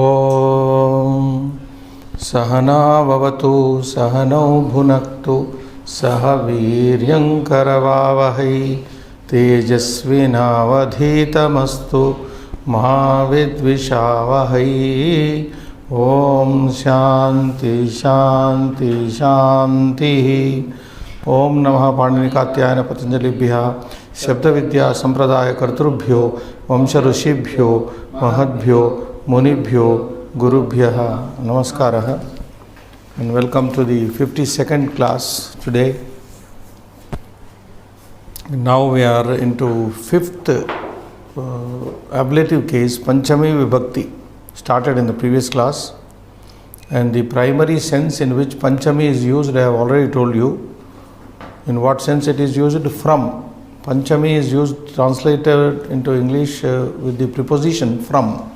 ॐ सहना भवतु सहनौ भुनक्तु सह वीर्यं करवावहै तेजस्विनावधीतमस्तु मा विद्विषावहै। ॐ शान्ति शान्ति शान्तिः। ॐ नमः पाणिनिकात्यायन पतञ्जलिभ्यः शब्दविद्या संप्रदाय कर्तृभ्यो वंश ऋषिभ्यो महद्भ्यो मुनिभ्यो गुरुभ्यः नमस्कारः and welcome to the 52nd class today. Now we are into fifth ablative case, panchami vibhakti, started in the previous class, and the primary sense in which panchami is used I have already told you. In what sense it is used? From. Panchami is used, translated into English with the preposition from.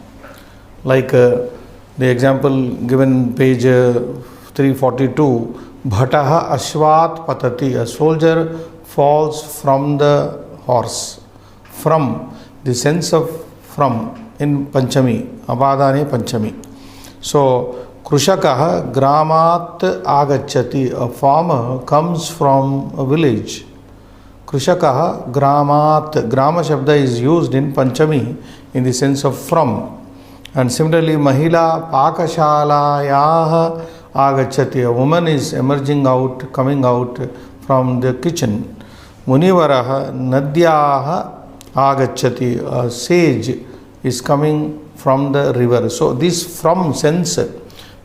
Like the example given page 342, Bhataha Ashvat Patati, a soldier falls from the horse. From, the sense of from in Panchami, Abadane Panchami. So, Krushakaha Gramat Agachati, a farmer comes from a village. Krushakaha Gramat, Grama Shabda is used in Panchami in the sense of from. And similarly, Mahila Pakashalayah Agachati, a woman is emerging out, coming out from the kitchen. Munivaraha Nadyaha Agachati, a sage is coming from the river. So this from sense,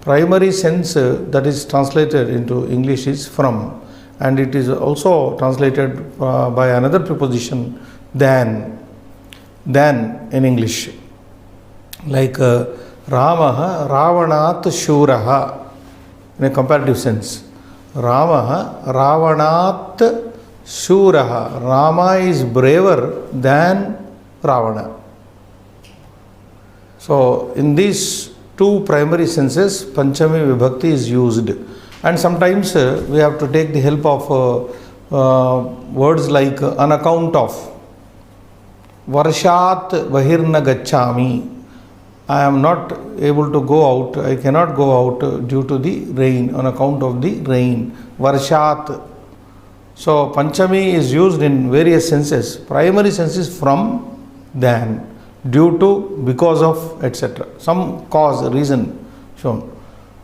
primary sense that is translated into English is from, and it is also translated by another preposition than in English. Like Ramaha Ravanat Shuraha, in a comparative sense. Ramaha Ravanat Shuraha, Rama is braver than Ravana. So in these two primary senses, Panchami Vibhakti is used. And sometimes we have to take the help of words like on account of. Varshat Vahirna Gacchami, I am not able to go out, I cannot go out due to the rain, on account of the rain. Varshat. So Panchami is used in various senses. Primary sense is from, than, due to, because of, etc. Some cause, reason shown.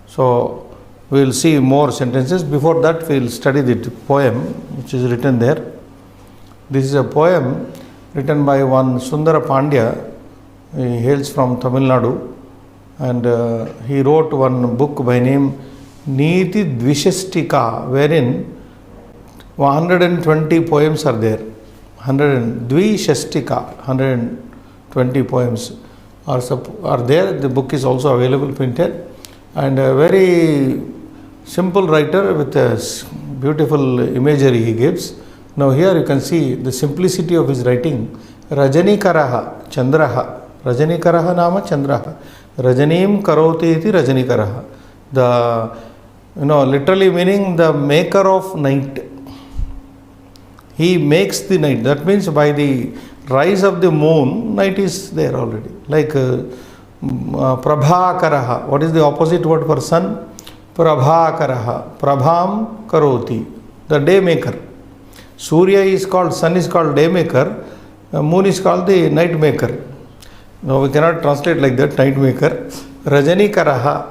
So we will see more sentences. Before that we will study the poem which is written there. This is a poem written by one Sundara Pandya. He hails from Tamil Nadu, and he wrote one book by name Niti Dvishastika, wherein 120 poems are there. 120 poems are there. The book is also available printed, and a very simple writer with a beautiful imagery he gives. Now here you can see the simplicity of his writing. Rajanikaraha Chandraha, Rajanikaraha nama Chandraha, Rajanim karoti iti Rajanikaraha. The, literally meaning the maker of night. He makes the night. That means by the rise of the moon, night is there already. Like Prabhakaraha. What is the opposite word for sun? Prabhakaraha. Prabham karoti. The day maker. Surya is called, sun is called day maker. Moon is called the night maker. Now we cannot translate like that, night maker. Rajanikaraha.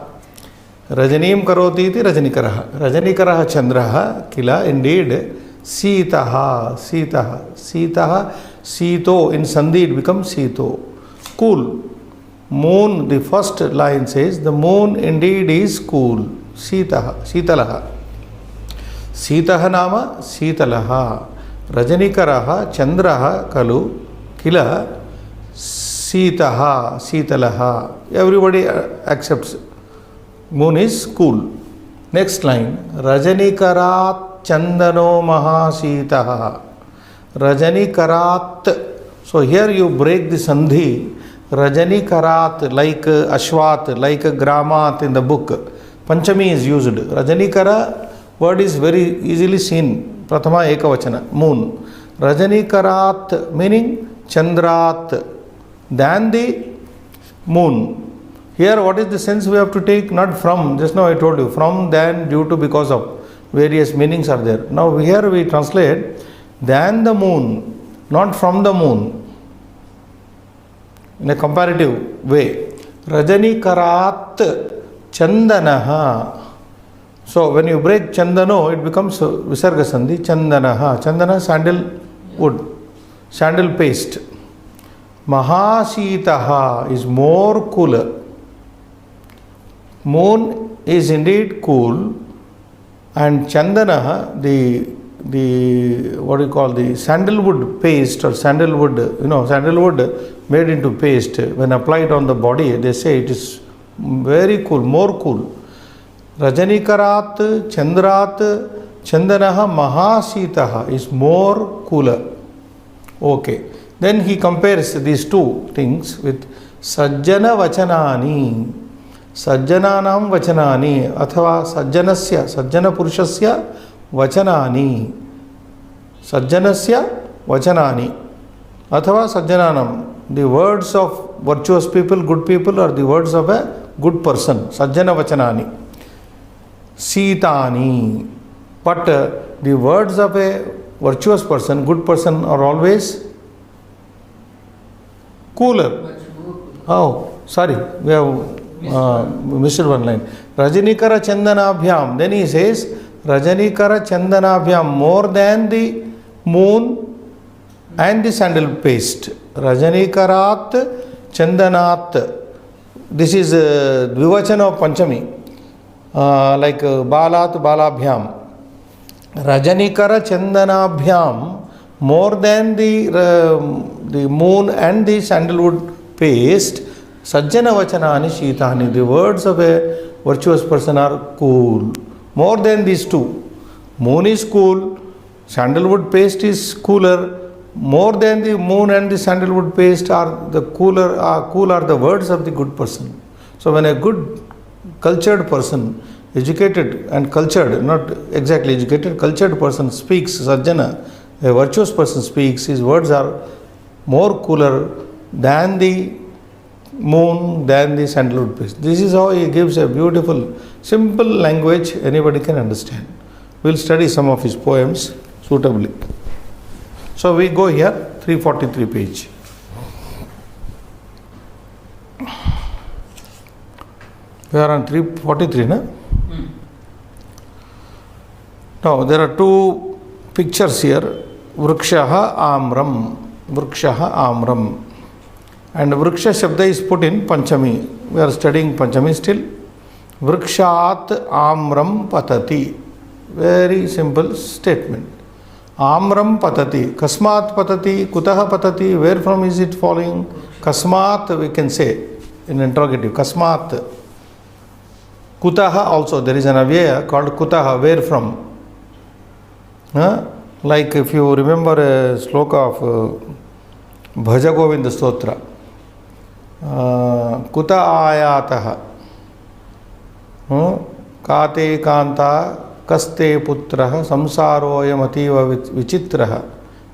Rajanim karoti iti Rajanikaraha. Rajanikaraha Chandraha kila, indeed. Sitaha, Sitaha, Sitaha, Sito, in Sandhi it becomes Sito. Cool. Moon, the first line says, the moon indeed is cool. Sitaha, Sitalaha. Sitaha nama Sitalaha. Rajanikaraha Chandraha kalu kila Sitaha, Sitalaha. Everybody accepts. Moon is cool. Next line. Rajanikarat Chandano Mahasitaha. Rajanikarat. So here you break the sandhi. Rajanikarat, like Ashwat, like Gramat in the book. Panchami is used. Rajanikara word is very easily seen. Prathama Ekavachana, moon. Rajanikarat meaning Chandrat, than the moon. Here, what is the sense we have to take? Not from, just now I told you, from, than, due to, because of. Various meanings are there. Now here we translate than the moon, not from the moon, in a comparative way. Rajani karat chandanaha. So when you break chandano, it becomes visarga sandhi. Chandanaha. Chandana, sandal wood, sandal paste. Mahasitaha is more cooler. Moon is indeed cool, and chandana, the what do you call, the sandalwood paste or sandalwood, sandalwood made into paste, when applied on the body, they say it is very cool, more cool. Rajanikarat, Chandrat, Chandanaha, Mahasitaha is more cooler. Okay. Then he compares these two things with Sajjana Vachanani. Sajjananam Vachanani athava Sajjanasya, Sajjana Purushasya Vachanani. Sajjanasya Vachanani athava Sajjananam. The words of virtuous people, good people, or the words of a good person. Sajjana Vachanani. Sitani. But the words of a virtuous person, good person, are always cooler. Oh, sorry, we have missed one line. Rajanikara Chandanabhyam. Then he says, Rajanikara Chandanabhyam, more than the moon and the sandal paste. Rajanikarat Chandanat. This is Dvivachana of Panchami. Like Balat Balabhyam. Rajanikara Chandanabhyam, more than the moon and the sandalwood paste. Sajjana Vachanani Shitani. The words of a virtuous person are cool. More than these two. Moon is cool, sandalwood paste is cooler. More than the moon and the sandalwood paste are the cooler, cool are the words of the good person. So when a good cultured person, educated and cultured, not exactly educated, cultured person speaks, Sajjana, a virtuous person speaks, his words are more cooler than the moon, than the sandalwood paste. This is how he gives a beautiful, simple language anybody can understand. We will study some of his poems suitably. So we go here, 343 page. We are on 343, na? Now there are two pictures here. Vrikshaha Amram. Vrikshaha Amram. And Vriksha Shabda is put in Panchami. We are studying Panchami still. Vrikshat Amram Patati. Very simple statement. Amram Patati. Kasmat Patati. Kutaha Patati. Where from is it falling? Kasmat we can say in interrogative. Kasmat. Kutaha also. There is an avyaya called Kutaha. Where from? Like if you remember a sloka of Bhaja Govinda Stotra. Kuta ayataha. Kate kanta kaste putraha samsaroyam ativa vichitraha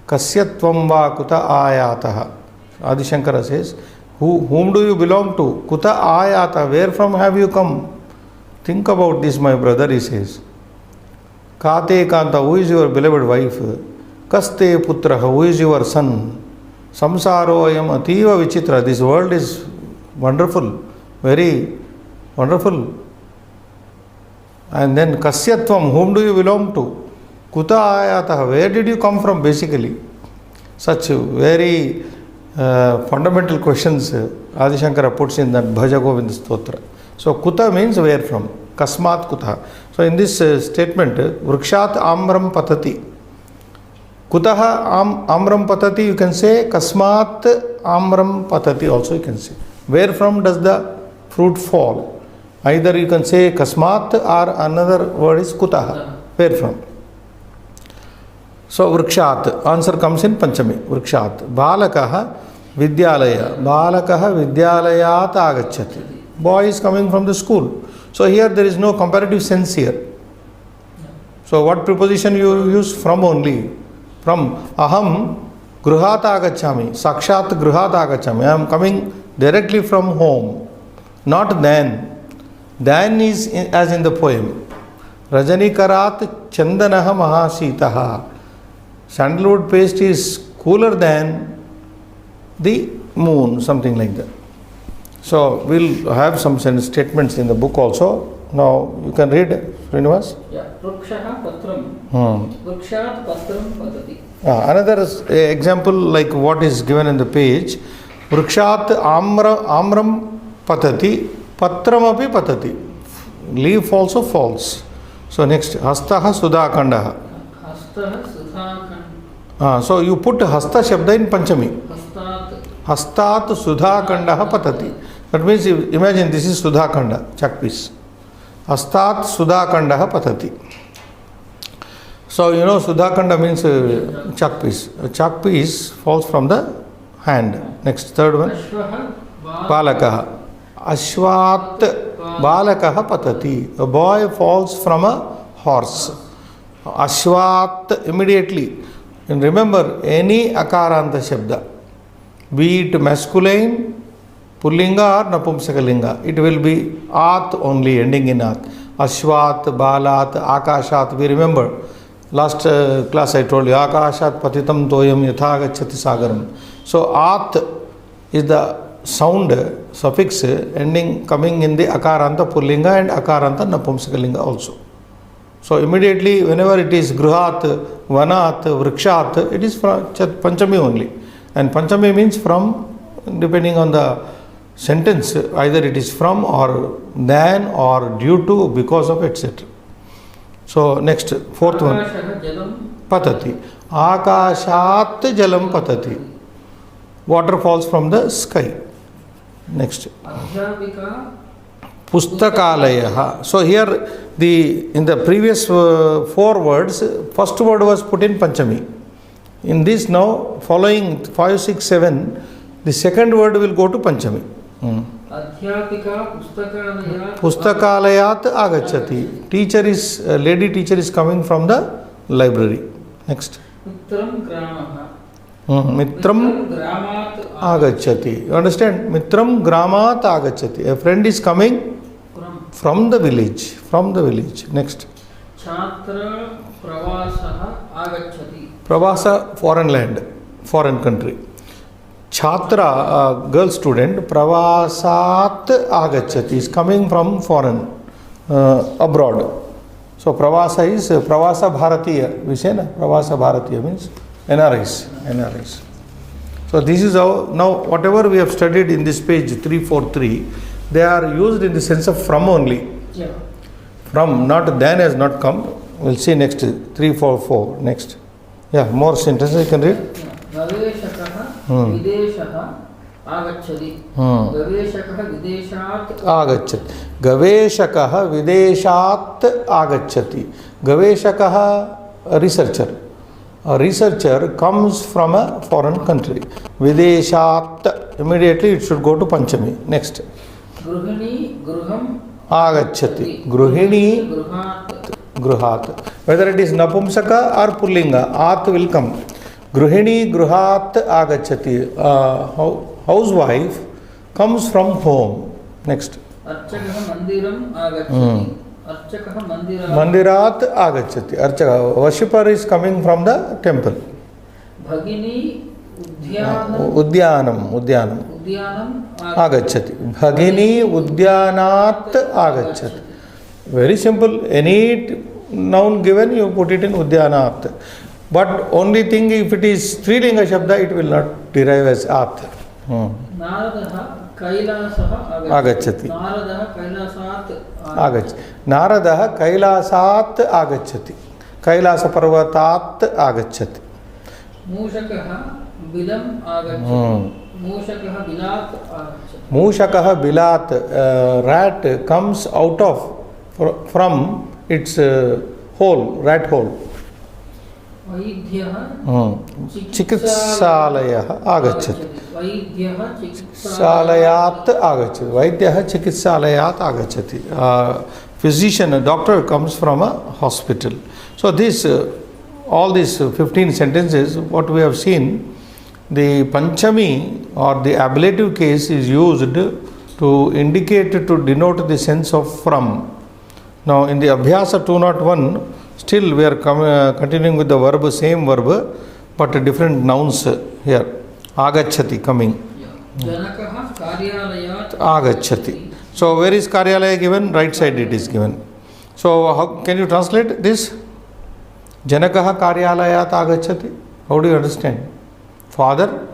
kasyatvam va kuta ayataha. Adi Shankara says, whom do you belong to? Kuta ayata. Where from have you come? Think about this, my brother, he says. Kate kanta, who is your beloved wife? Kaste putraha, who is your son? Samsaroyam ativa vichitra. This world is wonderful, very wonderful. And then kasyatvam, whom do you belong to? Kuta ayataha, where did you come from basically? Such very fundamental questions Adi Shankara puts in that Bhaja Govinda Stotra. So kuta means where from? Kasmat kutaha. So in this statement, Vrikshat Amram Patati. Kutaha Amram Patati, you can say. Kasmat Amram Patati also you can say. Where from does the fruit fall? Either you can say Kasmat or another word is Kutaha. Where from? So Vrikshat. Answer comes in Panchami. Vrikshat. Balakaha Vidyalaya. Balakaha Vidyalayat agacchati. Boy is coming from the school. So here there is no comparative sense here. So what preposition you use? From only. From. Aham gruhat agacchami. Sakshat gruhat agacchami. I am coming directly from home. not than. Than is as in the poem. Rajanikarat chandanaha mahasitaha. Sandalwood paste is cooler than the moon, something like that. So we'll have some statements in the book also. Now you can read, Srinivas. Yeah. Vrikshaha patram. Vrikshat patram patati. Another example like what is given in the page. Vrikshat amram patati, patram api patati. Leaf also falls. So next, hastaha sudhakandaha. Hastaha sudhakandaha. So you put hasta shabda in panchami. Hastat. Hastat sudhakandaha patati. That means, imagine this is sudhakanda, chalk piece. Hastat sudhakandaha patati. So you know sudhakanda means chalk piece. A chalk piece falls from the hand. Next, third one. Ashvaha Balakaha. Ashvat balakaha patati. A boy falls from a horse. Ashvat immediately. And remember, any akaranta shabda, be it masculine, pullinga or napumsakalinga, it will be at only, ending in at. Ashvat, balat, akashat. We remember last class I told you, akashat patitam toyam yatha gacchati sagaram. So at is the sound suffix ending coming in the akaranta pullinga and akaranta napumsakalinga also. So immediately whenever it is gruhat, vanat, vrikshat, it is from panchami only. And panchami means from, depending on the sentence, either it is from or than or due to, because of, etc. So next, fourth one. Patati. Akashat jalam patati. Water falls from the sky. Next. Pustakalayaha. So here in the previous 4 words, first word was put in panchami. In this now, following 5, 6, 7, the second word will go to panchami. Pustakaalayat agacchati. Teacher is, lady teacher is coming from the library. Next. Mitram agacchati. You understand? Mitram gramat agacchati. A friend is coming from the village. From the village. Next. Chhatra pravasaha agacchati. Pravasa, foreign land, foreign country. Chhatra, girl student, pravasat agacchati, is coming from foreign, abroad. So pravasa is pravasa bharatiya. We say na, pravasa bharatiya means NRIs. NRIs. So this is how, now whatever we have studied in this page 343, they are used in the sense of from only. Yeah. From, not than has not come. We'll see next 344. Next. Yeah, more sentences you can read. Gaveshakaha videshaha agacchati. Gaveshakaha videshat Agacchati. Gaveshakaha videshat agacchati. Gaveshakaha, a researcher. A researcher comes from a foreign country. Videshat, immediately it should go to panchami. Next. Gruhini gruham Agacchati. Gruhini gruhat. Whether it is napumsaka or pullinga, at will come. Gruhini gruhat agacchati. Housewife comes from home. Next. Archakaha mandiram agacchati. Archakaha Mandirat agacchati. Archaka, worshipper is coming from the temple. Bhagini udyanam agacchati. Bhagini udyanat agacchati. Very simple. Any noun given, you put it in udyanat. But only thing, if it is strilinga shabda, it will not derive as at. Naradaha kailasaha agacchati. Naradaha kailasat agacchati. Naradaha kailasat agacchati. Kailasa parvatat agacchati. Mushakaha bilam agacchati. Mushakaha bilat agacchati. Mushakaha bilat. Rat comes out of, from its hole, rat hole. Chikitsalayah agacchati. Salayat agacchati. Vaidyaha chikitsalayat agacchati. Physician, a doctor comes from a hospital. So this, all these 15 sentences, what we have seen, the panchami or the ablative case is used to indicate, to denote the sense of from. Now in the Abhyasa 201, still we are continuing with the verb, same verb, but different nouns here. Agachati, coming. Janakaha karyalayat Agachati. So where is karyalaya given? Right side it is given. So how can you translate this? Janakaha karyalayat agachati. How do you understand? Father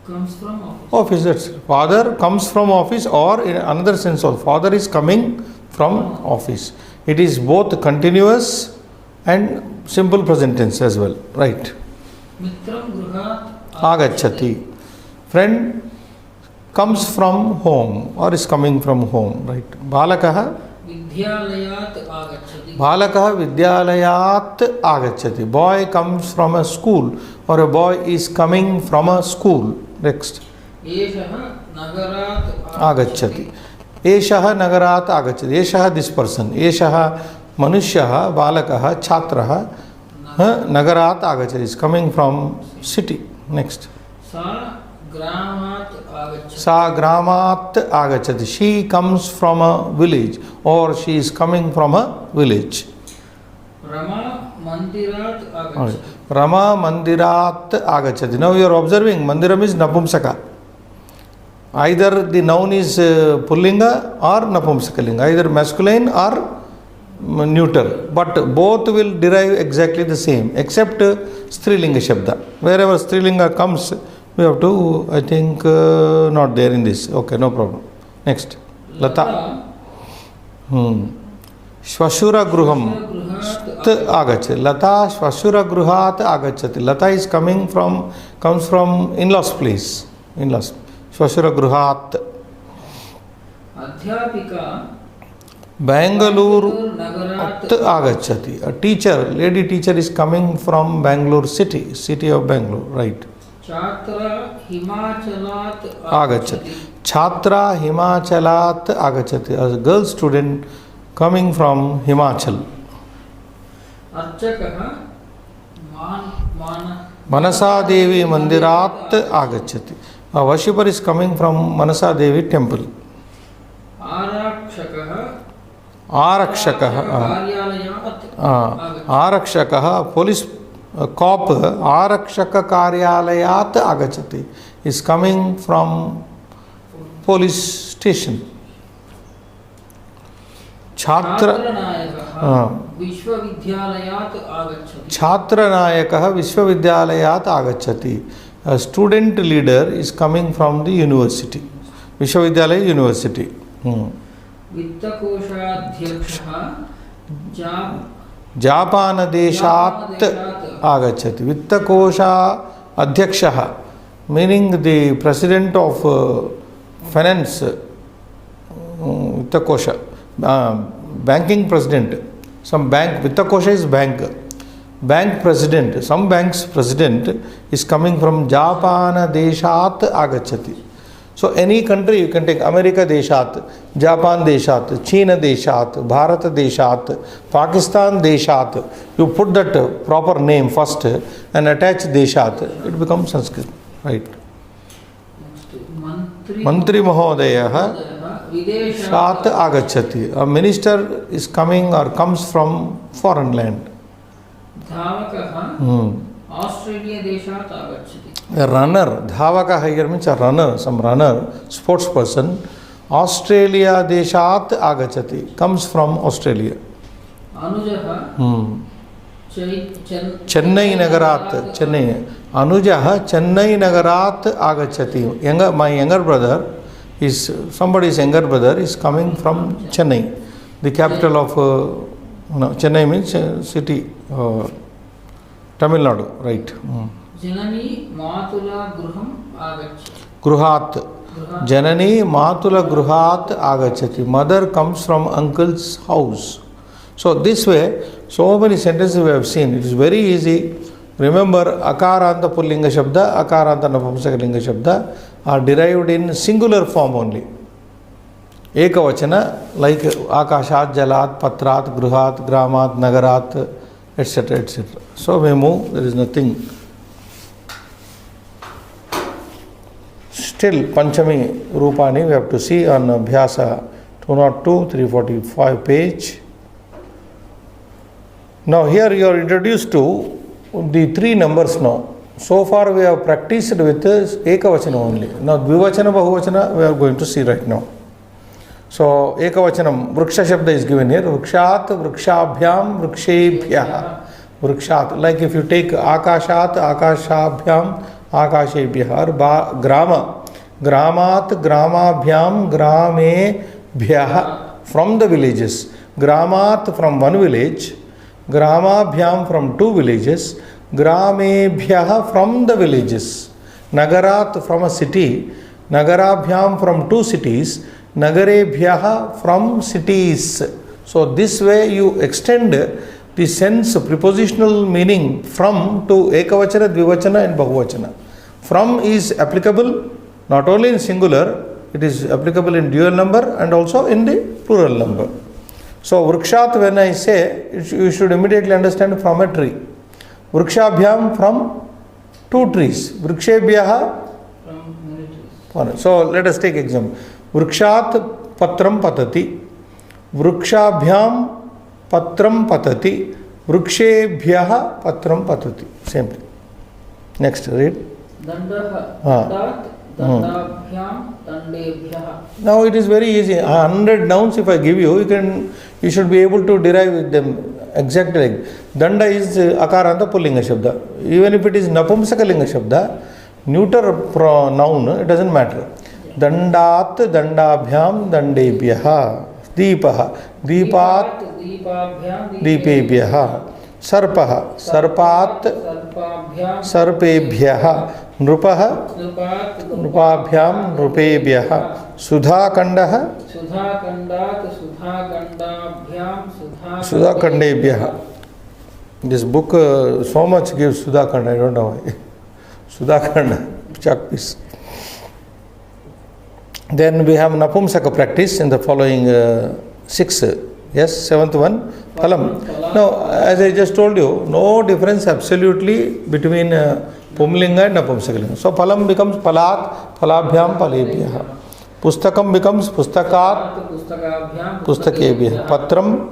comes from office. office. That's father comes from office, or in another sense also father is coming from office. It is both continuous and simple present tense as well. Right. Mitram gruhat Agachati. Friend comes from home or is coming from home. Right. Balakaha. vidyalayat agachati. Balakaha vidyalayat agachati. Boy comes from a school, or a boy is coming from a school. Next. Eshaha nagarat Agachati. Eshaha nagarat agachati. Eshaha, this person. Eshaha manushyaha, balakaha, chhatraha, nagarat agachati, is coming from city. Next. sa gramat agachati. Sa gramat agachati. She comes from a village, or she is coming from a village. Rama mandirat agachati. Alright. Rama mandirat agachati. Now you are observing mandiram is napumsaka. Either the noun is pullinga or napumsakalinga, either masculine or neuter, but both will derive exactly the same, except strilinga shabda. Wherever strilinga comes, we have to, I think, not there in this. Okay, no problem. Next. Lata. Shvashura gruham agachati. Lata Shvashura gruhat agachati. Lata is comes from in-laws place. In-laws. Shvashura gruhat. Adhyapika Bangalore nagarat agachati. A teacher, lady teacher is coming from Bangalore city of Bangalore. Right. chhatra himachalat Agachati. Chhatra Himachalat agachati. A girl student coming from Himachal. archakaha Manasa Devi Mandirat agachati. A worshipper is coming from Manasa Devi temple. arakshakaha Arakshakaha. karyalayat Arakshakaha, police cop, Arakshaka Karyalayat agachati, is coming from police station. Chhatranayakaha vishwavidyalayat agachati. Chhatranayakaha Vishwavidyalayat agachati. A student leader is coming from the university. Vishwavidyalaya University. Vittakoshadhyakshaha Japana Deshat agachati. Vittakosha Adhyakshaha, meaning the president of finance, Vittakosha, banking president. Some bank, Vittakosha is bank. Bank president, some bank's president is coming from Japana Deshat agachati. So any country you can take, America Deshat, Japan Deshat, China Deshat, Bharat Deshat, Pakistan Deshat. You put that proper name first and attach Deshat, it becomes Sanskrit. Right. Mantri Mahodayaha Shat agachati. A minister is coming or comes from foreign land. Dhavakaha Australia deshat agachati. A runner, Dhavaka here means a runner, some runner, sports person. Australia Deshat agachati, comes from Australia. Anujaha Chennai Nagarat, Chennai. Anujaha Chennai Nagarat agachati. My younger brother is, somebody's younger brother is coming from Chennai, the capital of Chennai means city, Tamil Nadu, right. Janani Matula Gruham agachati. Gruhat. Janani Matula Gruhat agachati. Mother comes from uncle's house. So this way, so many sentences we have seen. It is very easy. Remember, Akaranta Pullinga Shabda, Akaranta Napumsakalinga Shabda are derived in singular form only. Ekavachana, like Akashat, Jalat, Patrat, Gruhat, Gramat, Nagarat, etc. etc. So we move, there is nothing. Still, Panchami Rupani we have to see on Abhyasa 202, 345 page. Now here you are introduced to the three numbers now. So far we have practiced with Ekavachana only. Now Dvivachana, Bahuvachana we are going to see right now. So Ekavachanam, Vriksha Shabda is given here. Vrikshat, Vrikshabhyam, Vrikshebhyah. Vrikshat. Like if you take Akashat, Akashabhyam, Akashebhyah. Or Grama. Gramat, Gramabhyam, Gramebhyah. From the villages. Gramat from one village. Gramabhyam from two villages. Gramebhyah from the villages. Nagarat from a city. Nagarabhyam from two cities. Nagarebhyah from cities. So this way you extend the sense of prepositional meaning from to Ekavachana, Dvivachana and Bahuvachana. From is applicable not only in singular, it is applicable in dual number and also in the plural number. So Vrikshat, when I say, you should immediately understand from a tree. Vrikshabhyam from two trees. Vrikshebhyah from many trees. So let us take example. Vrikshat patram patati. Vrikshabhyam patram patati. Vrikshebhyah patram patati. Same thing. Next, read. Dandaha. Dat. Dandabhyam. Dandebhyah. Now it is very easy. 100 nouns if I give you, you should be able to derive with them exactly. Danda is akaranta pullinga shabda. Even if it is napumsakalinga shabda, neuter noun, it doesn't matter. Dandat, Dandabhyam, Dandebhyah. Deepaha, Deepat, Deepebhyah. Sarpaha, Sarpat, Sarpebhyah. Nrupaha, Nrupabhyam, Nrupebhyah. Sudhakandaha, Sudhakandebhyah. This book so much gives Sudhakanda, I don't know why. Sudhakanda, chalk piece. Then we have Napumsaka practice in the following 6. Yes, 7th one, Phalam. Now, as I just told you, no difference absolutely between Pumlinga and Napumsakalinga. So, Phalam becomes Phalat, Phalabhyam, Phalebhyah. Pustakam becomes Pustakat, Pustakebhyah. Patram,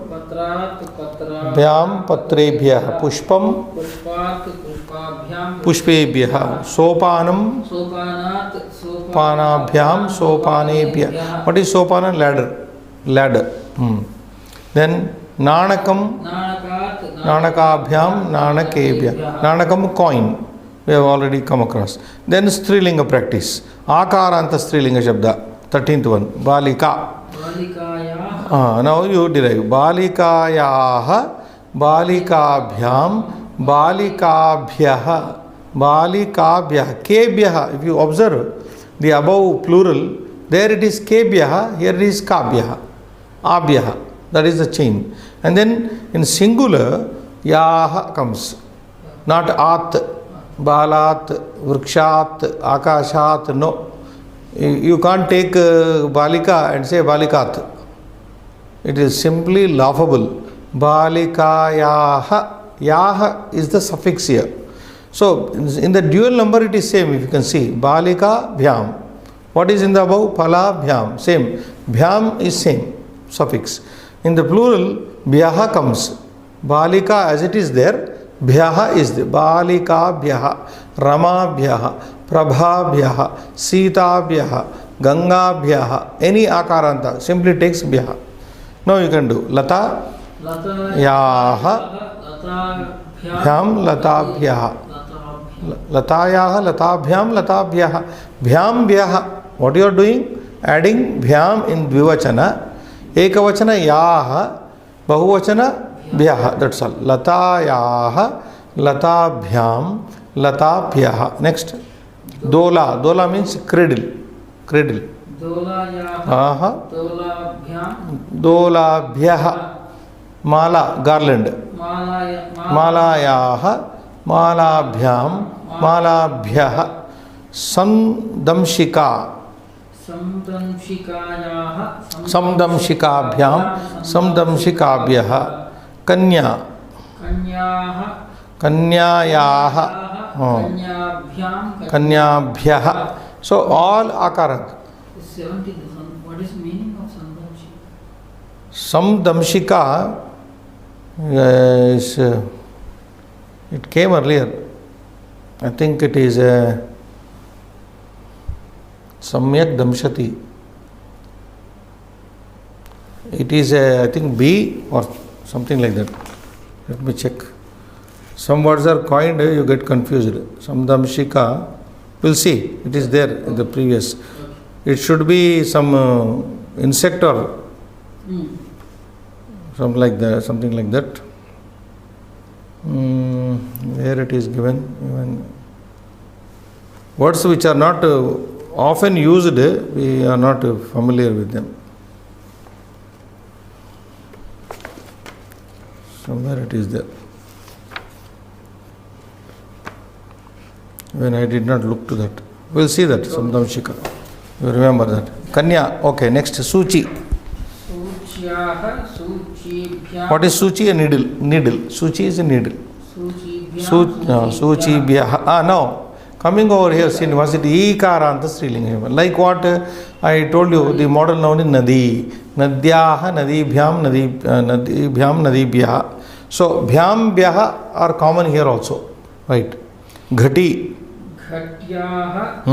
Bhyam, Patrebhyah. Pushpam, Pushpebhyah. Sopanam, Panabhyam, Sopanebhyah. What is Sopana? Ladder. Then Nanakam, Nanakabhyam, Nanakebhyah. Nanakam, coin. We have already come across. Then Strilinga practice. Akaranta Strilinga Shabda. 13th one. Balika. Now you derive. Balikayaha, Balikabhyam, Balikabhyah. Balikabhyah. Kebhyah. If you observe the above plural, there it is Kebhyah, here it is Kabhyah. Abhyah. That is the chain. And then in singular, Yaha comes. Not At, Balat, Vrikshat, Akashat. No. You can't take Balika and say Balikat. It is simply laughable. Balikayaha. Yaha is the suffix here. So in the dual number it is same, if you can see. Balika Bhyam. What is in the above? Phala Bhyam. Same. Bhyam is same suffix. In the plural, Bhyaha comes. Balika as it is there, Bhyaha is there. Balika Bhyaha, Rama Bhyaha, Prabha Bhyaha, Sita Bhyaha, Ganga Bhyaha. Any akaranta simply takes Bhyaha. Now you can do Lata Yaha Bhyam Lata Bhyaha. Latayaha Latabhyam Latabhyaha. Bhyam Bhyaha. What you are doing? Adding Bhyam in Dvivachana. Ekavachana Yaha. Bahuvachana Bhyaha. That's all. Latayaha Latabhyam Latabhyaha. Next. Dola. Dola means cradle. Cradle. Dolayaha. Dolabhyaha. Mala. Garland. Malayaha. Malabhyam, Malabhyah. Samdamshika. Samdamshikabhyam, Samdamshikabhyah. Kanya. Kanyayaha. Kanyabhyah. So all akarat. 70. What is meaning of Samdamshika is it came earlier. I think it is Samyak Damshati. It is I think B or something like that. Let me check. Some words are coined, you get confused. Samdamshika, we'll see. It is there in the previous. It should be some insect or something like that. Where it is given. Even words which are not often used, we are not familiar with them. Somewhere it is there. When I did not look to that. We'll see that, Samdamshika. You remember that. Kanya, okay, next, Suchi. What is Suchi? A needle. Suchi is a needle. Suchi bhyaha. Now, coming over here, Srinivasiti, Ikaranta Strilinga. Like what I told you, the model noun is Nadi. Nadyaha, Nadibhyam, Nadibhyaha. So, Bhyam, Bhyaha are common here also. Right. Ghati. Ghatyaha.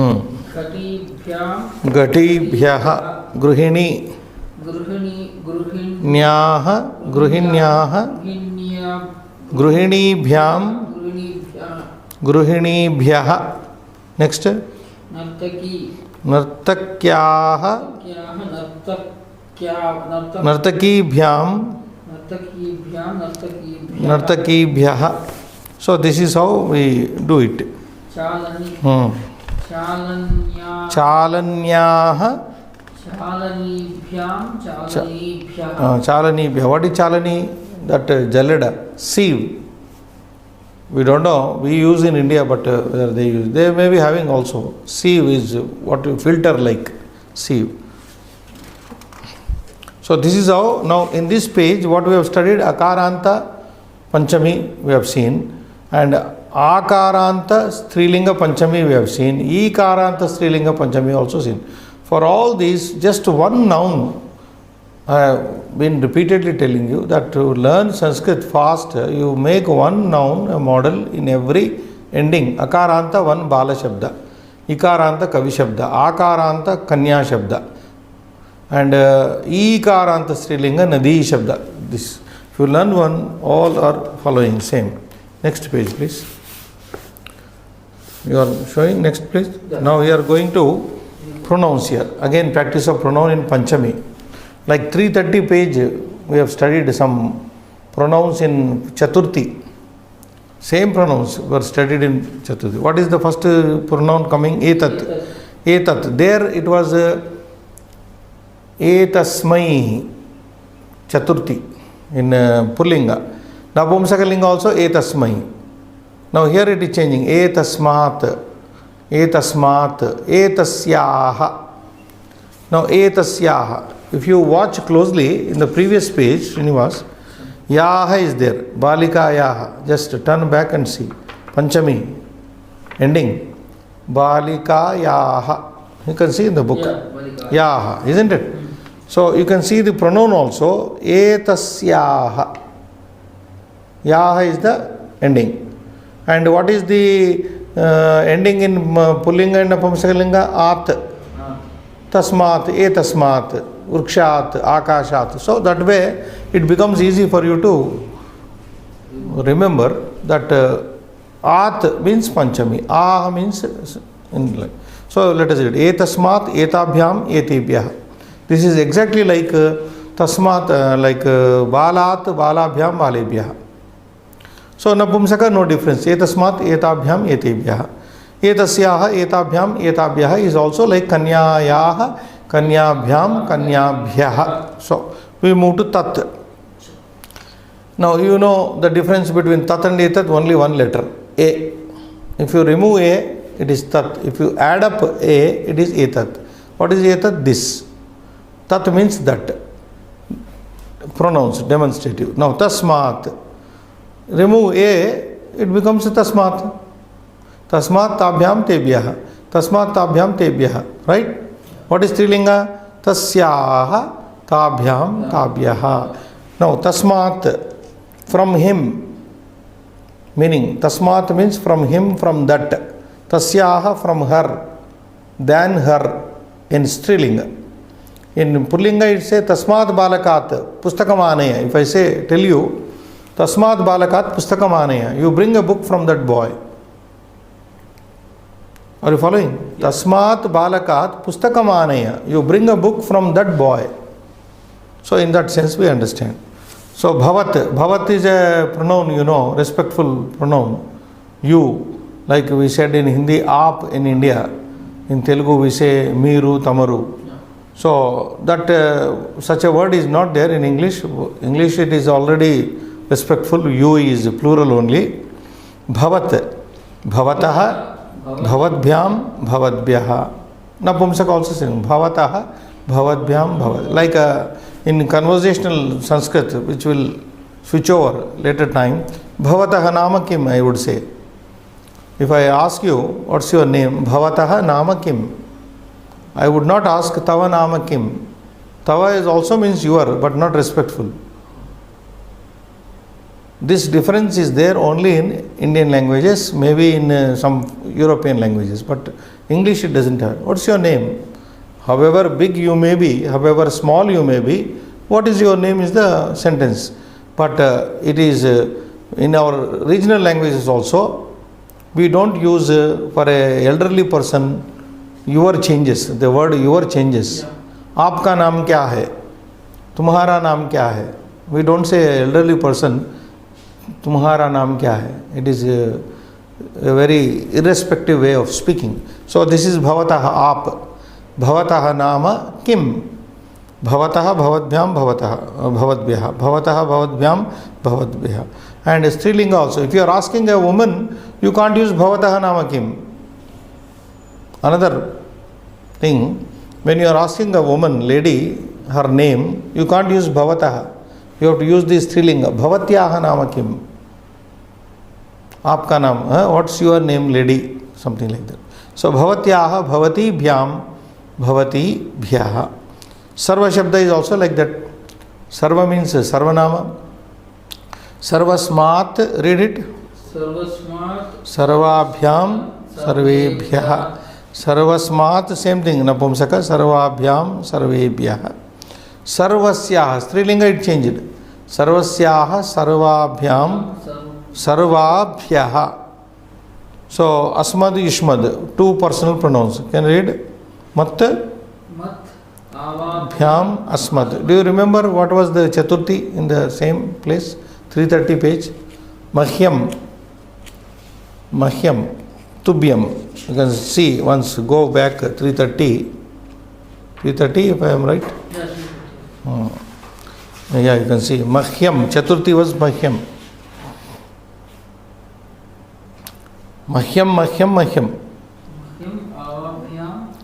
Ghatibhyaha. Gruhini. Nyaha. Gruhinyaha. Gruhinibhyam. Gruhinibhyaha. Next. Nartakyaha. Nartakibhyam. Nartakibhyaha. So this is how we do it. Chalanyaha. Chalanibhya. What is chalani? That jalada, sieve. We don't know. We use in India, but whether they use, they may be having also. Sieve is what you filter like sieve. So this is how. Now in this page, what we have studied, akaranta panchami we have seen, and akaranta strilinga panchami we have seen. Ikaranta strilinga panchami also seen. For all these, just one noun. I have been repeatedly telling you that to learn Sanskrit fast, you make one noun, a model in every ending. Akaranta, one Bala Shabda. Ikaranta, Kavi Shabda. Akaranta, Kanya Shabda. And Ikaranta, Strilinga, Nadi Shabda. This. If you learn one, all are following same. Next page, please. You are showing next page. Now we are going to pronouns here. Again, practice of pronoun in Panchami. Like 330 page, we have studied some pronouns in Chaturthi. Same pronouns were studied in Chaturthi. What is the first pronoun coming? Etat. Etat. There it was etasmai Chaturthi in Pullinga. Napumsakalinga also etasmai. Now here it is changing. Etasmat. Etasmat. Etasyaha. Now etasyaha. If you watch closely in the previous page, Srinivas, yaha is there. Balika yaha. Just turn back and see. Panchami. Ending. Balika yaha. You can see in the book. Yaha. Isn't it? So you can see the pronoun also. Etasyaha. Yaha is the ending. And what is the ending in Pullinga and Napumsakalinga? At. Tasmat. Etasmat. Vrikshat, Akashat. So that way it becomes easy for you to remember that At means Panchami, Ah means in. So let us read. Etasmat, Etabhyam, Etibhyah. This is exactly like Tasmat, like Balat, Balabhyam, Balebhyah. So Napumsaka, no difference. Etasmat, Etabhyam, Etibhyah. Etasyaha, Etabhyam, Etabhyah is also like Kanyayaha, Kanyabhyam, Kanyabhyaha. So we move to Tat. Now you know the difference between Tat and Etat, only one letter, A. If you remove A, it is Tat. If you add up A, it is Etat. What is Etat? This. Tat means that. Pronouns, demonstrative. Now Tasmat. Remove A, it becomes Tasmat. Tasmat Tabhyam Tebhyaha. Tasmat tabhyam tebhyah. Right? What is Strilinga? Tasyaha tabhyam tabhyah. Now, tasmat, from him. Meaning, tasmat means from him, from that. Tasyaha, from her. Than her. In Strilinga. In Pullinga it says Tasmat Balakat Pustakam Anaya. If I say, tell you, Tasmat Balakat Pustakam Anaya, you bring a book from that boy. Are you following? Yes. Tasmat Balakat Pustakam Anaya, you bring a book from that boy. So in that sense we understand. So Bhavat, Bhavat is a pronoun, you know, respectful pronoun. You, like we said in Hindi, Aap in India. In Telugu we say Meeru, Tamaru. So that such a word is not there in English. English it is already respectful. You is plural only. Bhavat, Bhavataha, Bhavadbhyam, Bhavadbhyaha. Napumsak also saying Bhavataha, Bhavadbhyam, Bhavat. Like in conversational Sanskrit, which will switch over later time, Bhavataha nama kim, I would say. If I ask you, what's your name? Bhavataha nama kim. I would not ask Tava nama kim. Tava is also means your, but not respectful. This difference is there only in Indian languages, maybe in some European languages, but English it doesn't have. What's your name? However big you may be, however small you may be, what is your name is the sentence. But it is in our regional languages also, we don't use for a elderly person your changes, the word your changes. Aapka naam kya hai? Tumhara naam kya hai? We don't say elderly person, tumhara naam kya hai? It is a very irrespective way of speaking. So this is bhavataha aap. Bhavataha nama kim? Bhavataha bhavadbhyam bhavataha bhavadbhyam bhavadbhyah. And Strilinga also. If you are asking a woman, you can't use bhavataha nama kim. Another thing, when you are asking a woman, lady, her name, you can't use bhavataha. You have to use this Strilinga. Bhavatyaha nama kim? Aapka naam, what's your name, lady? Something like that. So bhavatyaha, bhavati bhyam, bhavati bhyaha. Sarva Shabda is also like that. Sarva means sarvanama. Sarvasmat, read it. Sarvasmat. Sarvabhyam, sarvebhyaha. Sarvasmat, same thing, Napumsaka, Sarvabhyam, Sarvebhyaha. Sarvasyaha, Strilinga it changed. Sarvasyaha, Sarvabhyam, Sarvabhyaha. So, Asmad, Ishmad, two personal pronouns. Can you read? Mat, Bhyam, Asmad. Do you remember what was the Chaturthi in the same place? 330 page. Mahyam, Mahyam, Tubhyam. You can see once, go back 330 if I am right. Yeah, you can see Mahyam, Chaturthi was Mahyam. Mahyam.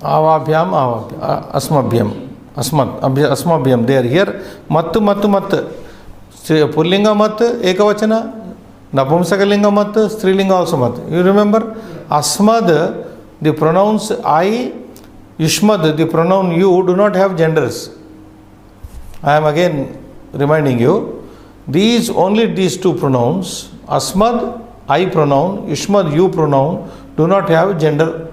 Avabhyam, Asmabhyam. Asmabhyam. They are here. Mat. Pullinga mat, ekavachana. Napumsakalinga mat, Strilinga also mat. You remember? Asmad, the pronouns I, Yushmad, the pronoun you, do not have genders. I am again reminding you, only these two pronouns, Asmad, I pronoun, Yushmad, you pronoun, do not have gender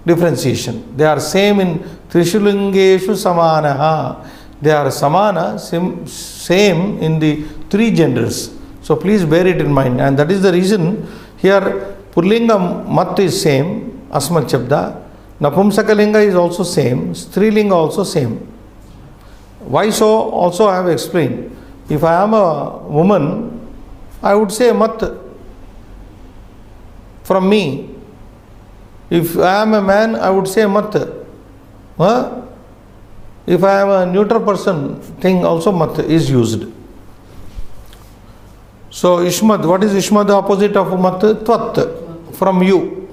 differentiation. They are same in Trishulingeshu Samanaha. They are Samana, same in the three genders. So please bear it in mind. And that is the reason here Pullinga mat is same, Asmat Shabda. Napumsakalinga is also same, Strilinga also same. Why so? Also I have explained. If I am a woman, I would say mat from me. If I am a man, I would say mat. If I am a neutral person, thing also mat is used. So Ishmad, what is Ishmad? The opposite of mat? Tvat, from you.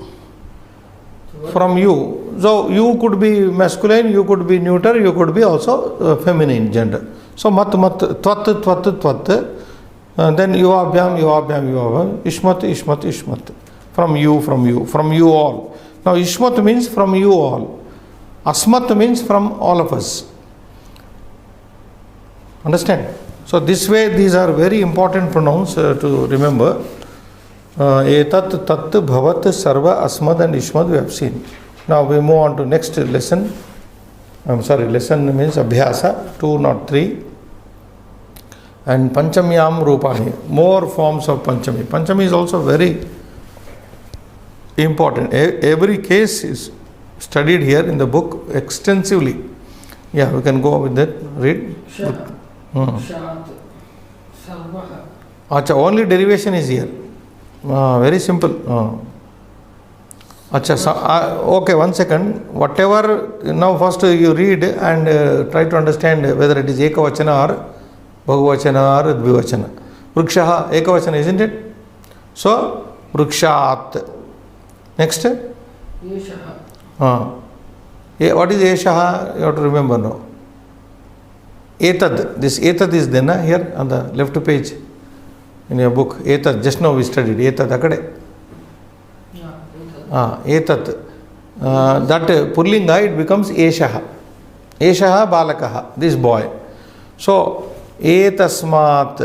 From you. So you could be masculine, you could be neuter, you could be also feminine gender. So mat, tvat. Then yuabhyam, ishmat. From you all. Now Ishmat means from you all. Asmat means from all of us. Understand? So this way these are very important pronouns to remember. Etat, tat, bhavat, sarva, asmad and ishmad we have seen. Now we move on to next lesson. Lesson means abhyasa, 2 not 3. And panchamyam rupani, more forms of panchami. Panchami is also very important. Every case is studied here in the book extensively. Yeah, we can go with that. Read. Shat, sarvaha. Acha, only derivation is here. Very simple. Okay, 1 second. Whatever, now first you read and try to understand whether it is ekavachana or bahuvachana or dvivachana. Vrikshaha, ekavachana, isn't it? So, vrikshat. Next. Yeshaha. What is eshaha? You have to remember now. Etad. This etad is there here on the left page in your book. Etad. Just now we studied. Etad akade. Etat. That pullinga, it becomes eshaha. Eshaha balakaha. This boy. So, etasmat.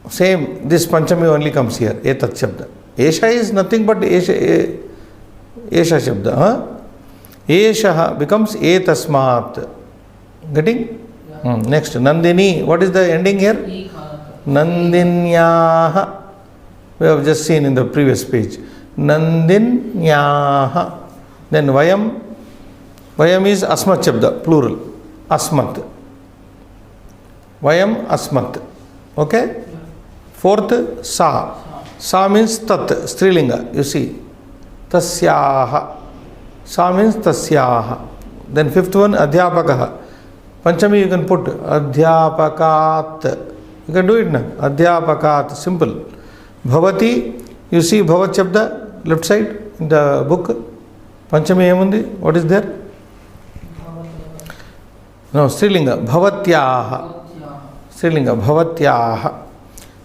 Same. This panchami only comes here. Etat shabda. Esha is nothing but esha shabda. Eshaha becomes etasmat. Getting? Yeah. Next. Nandini. What is the ending here? Nandinyaha. We have just seen in the previous page. Nandinyaha. Then Vayam. Vayam is Asmat Shabda, plural. Asmat. Vayam Asmat. Okay? Fourth, Sa. Sa means Tat, Strilinga. You see. Tasyaha. Sa means Tasyaha. Then fifth one, Adhyapakaha. Panchami you can put Adhyapakat. You can do it now. Adhyapakat. Simple. Bhavati. You see Bhavat Shabda, left side in the book. Panchami emundi. What is there? No, Strilinga. Bhavatyaha. Strilinga. Bhavatyaha.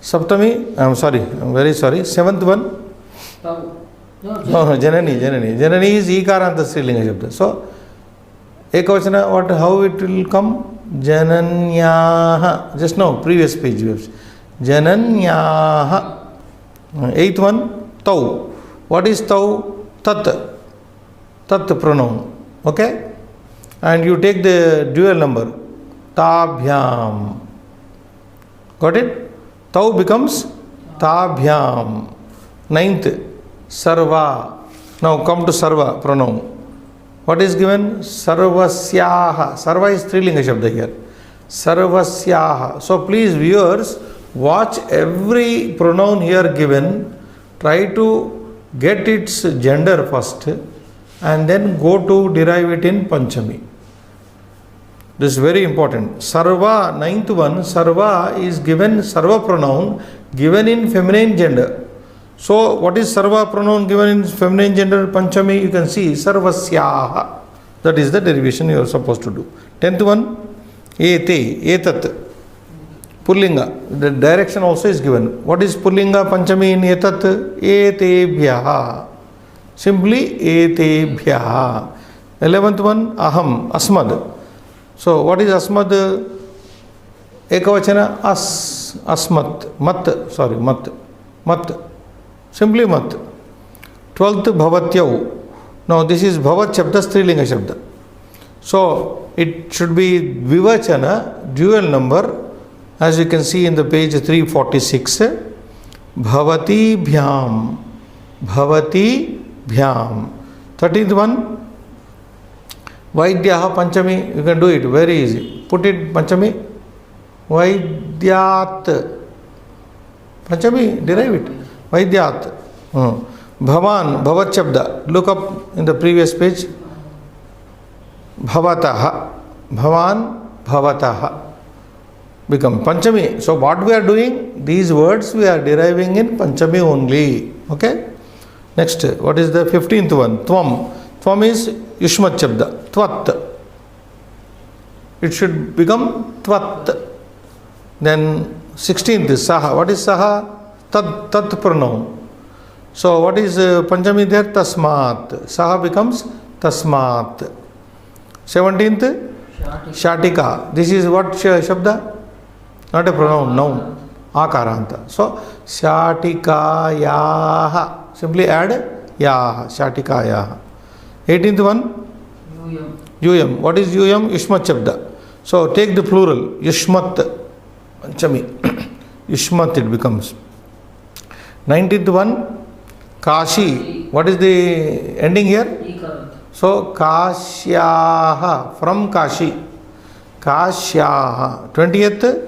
Saptami. I'm very sorry. Seventh one. Janani. Janani is Ikaranta Strilinga Shabda. So, Ekavachana, how it will come? Jananyaha. Just now, previous page. Jananyaha. Eighth one, Tau. What is Tau? Tat. Tat pronoun. Okay? And you take the dual number. Tabhyam. Got it? Tau becomes Tabhyam. Ninth, Sarva. Now come to Sarva pronoun. What is given? Sarvasyaha. Sarva is Strilinga Shabda here. Sarvasyaha. So please viewers, watch every pronoun here given, try to get its gender first and then go to derive it in Panchami. This is very important. Sarva, ninth one, Sarva is given, Sarva pronoun given in feminine gender. So what is Sarva pronoun given in feminine gender? Panchami, you can see Sarvasyaha. That is the derivation you are supposed to do. Tenth one, Ete, Etat. Pullinga, the direction also is given. What is Pullinga Panchami in Etat? Etebhyaha. Simply Etebhyaha. 11th one, Aham, Asmad. So what is Asmad? Ekavachana, Asmat, Mat. Simply Mat. 12th, Bhavatyav. Now this is Bhavat Shabda, Strilinga Shabda. So it should be Vivachana, dual number. As you can see in the page 346, Bhavati Bhyam. 13th one, Vaidyaha Panchami. You can do it very easy. Put it Panchami. Vaidyat. Panchami, derive it. Vaidyat. Bhavan, Bhavat Shabda. Look up in the previous page. Bhavataha. Bhavan, Bhavataha. Become Panchami. So what we are doing? These words we are deriving in Panchami only. Okay? Next, what is the 15th one? Tvam. Tvam is Yushmat Shabda. Tvat. It should become Tvat. Then 16th is Saha. What is Saha? Tat pronoun. So what is Panchami there? Tasmat. Saha becomes Tasmat. 17th? Shatika. This is what Shabda? Not a pronoun, noun. Akaranta. So Shatikayaha. Simply add Yaha. Shatikayaha. 18th one? Yuyam. What is Yuyam? Yushmat Shabda. So take the plural. Yushmat. Panchami. Yushmat it becomes. 19th one? Kashi. What is the ending here? So Kashyaha. From Kashi. Kashyaha. 20th?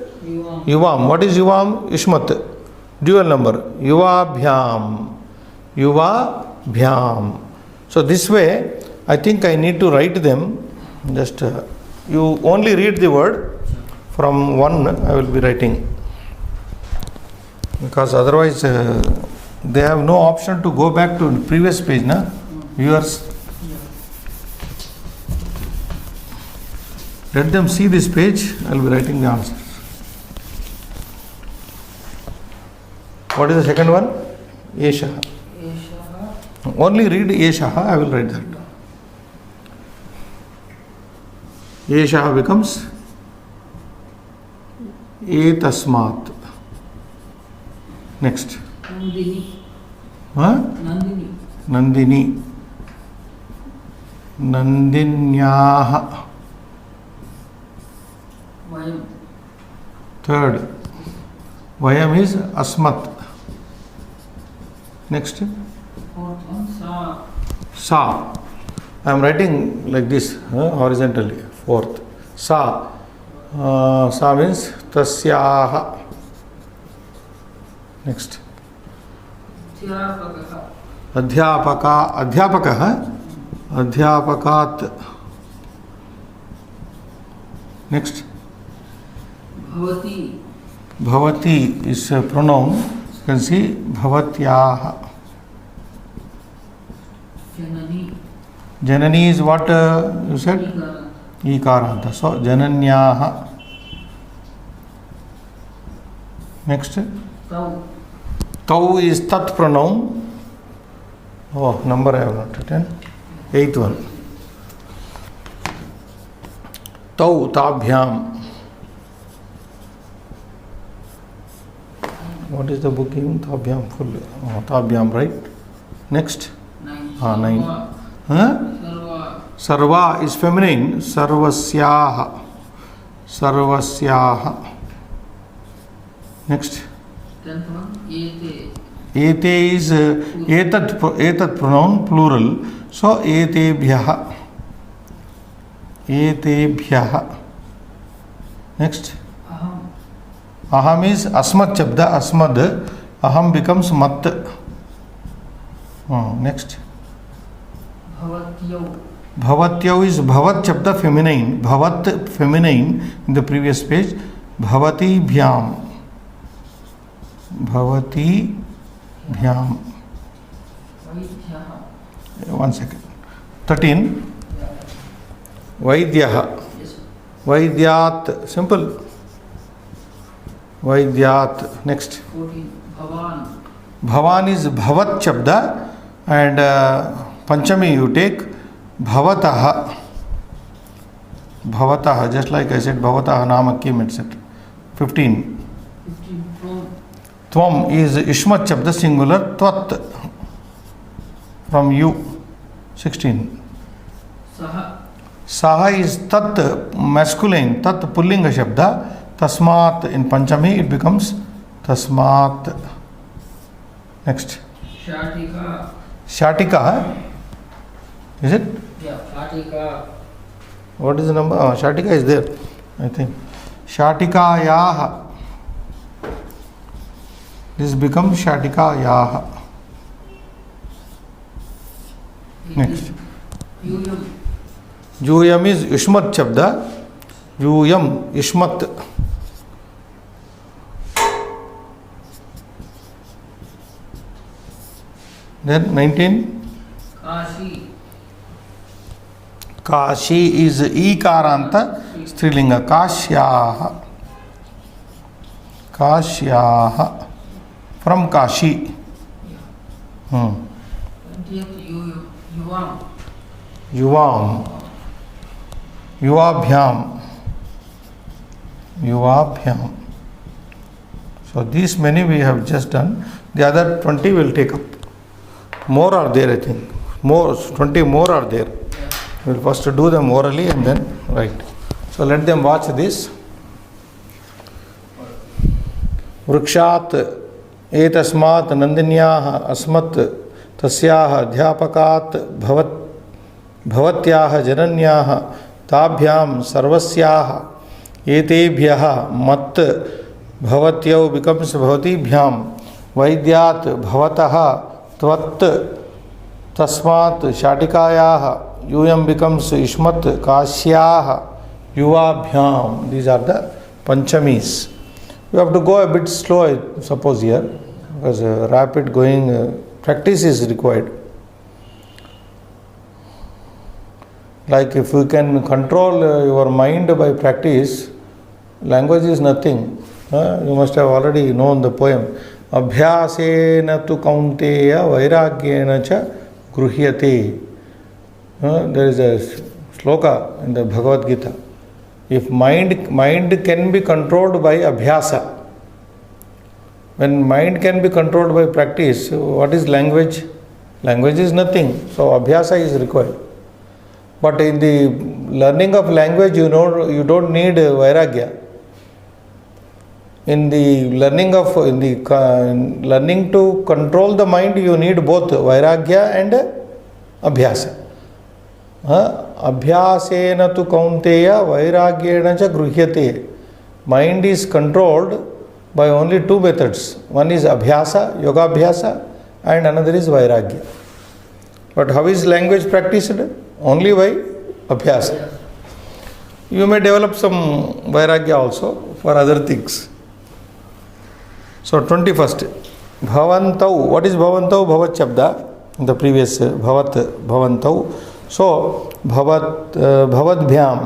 Yuvam. What is Yuvam? Yushmat. Dual number. Yuvabhyam. Yuvabhyam. So this way, I think I need to write them. Just you only read the word. From one, I will be writing. Because otherwise, they have no option to go back to the previous page, na? Viewers. Let them see this page. I will be writing the answers. What is the second one? Yeshaha. Only read Yeshaha. I will write that. Yeshaha becomes Etasmat. Next. Nandini. Huh? Nandini. Nandini. Nandinyaha. Vayam. Third. Vayam is Asmat. Next. Fourth one, Sa. Sa. I am writing like this, horizontally. Fourth. Sa. Sa means Tasyaha. Next. Adhyapakaha. Adhyapaka. Adhyapakat. Next. Bhavati. Bhavati is a pronoun. You can see Bhavatyaha. Janani. Janani is what you said? Ikaranta. Ikaranta. So Jananyaha. Next. Tau. Tau is tat pronoun. Oh, number I have not written. 8th one. Tau, tabhyam. What is the booking? Tabhyam full. Oh, tabhyam, right? Next. 9. 9. Sarva. Sarva is feminine. Sarvasyaha. Sarvasyaha. Next. 10th one, Ete. Ete is etat pronoun plural. So etebhyaha. Etebhyaha. Next. Aham. Aham is asmat shabda. Asmad. Aham becomes mat. Next. Bhavatyau. Bhavatyau is bhavat shabda feminine. Bhavat feminine in the previous page. Bhavati bhyam. Bhavati bhyam. Vaidhyaha. 1 second. 13. Vaidyaha. Yes. Vaidyat. Simple. Vaidyat. Next. 14. Bhavan. Bhavan is bhavat shabda and panchami you take bhavataha. Bhavataha, just like I said, bhavataha namakim, etc. 15. 15. Tvam. Tvam is ishmat shabda singular, tvat from you. 16. Saha. Saha is tat masculine, tat pullinga shabda, tasmat in panchami it becomes tasmat. Next. Shatika. Shatika, is it? Yeah, Shatika. What is the number? Shatika is there, I think. Shatikayaha. This becomes Shatikayaha. Next. Yuyam. Juyam is Yushmat Shabda. Yuyam, Yushmat. Then 19. Kashi. Kashi is Ikaranta Strilinga. Kashyaha. Kashyaha. From Kashi. 20th yuvam. Yuvam. Yuvabhyam. Yuvabhyam. So these many we have just done. The other 20 will take up. More are there, I think. 20 more are there. We will first do them orally and then write. So let them watch this. Vrikshat etasmat nandinyah asmat tasyaah adhyapakat bhavatyah jananyah tabhyam sarvasyah etebhyah mat bhavatyau becomes bhavatibhyam vaidyat bhavatah tvat tasmat shatikayah yuyam becomes ishmat kasyah yuvabhyam. These are the panchamis. You have to go a bit slow, I suppose, here, because rapid going practice is required. Like if you can control your mind by practice, language is nothing. You must have already known the poem. Abhyasena tu kaunteya vairagyena cha gruhyate. There is a sloka in the Bhagavad Gita. If mind can be controlled by abhyasa, when mind can be controlled by practice, what is language? Language is nothing. So abhyasa is required. But in the learning of language, you don't need vairagya. In the learning to control the mind, you need both vairagya and abhyasa. Abhyasena tu kaunteya vairagyena cha gruhyate. Mind is controlled by only two methods. One is abhyasa, yoga abhyasa, and another is vairagya. But how is language practiced? Only by abhyasa. You may develop some vairagya also for other things. So 21st. Bhavantau. What is bhavantau? Bhavat shabda. In the previous bhavat, bhavantau. So, bhavadbhyam,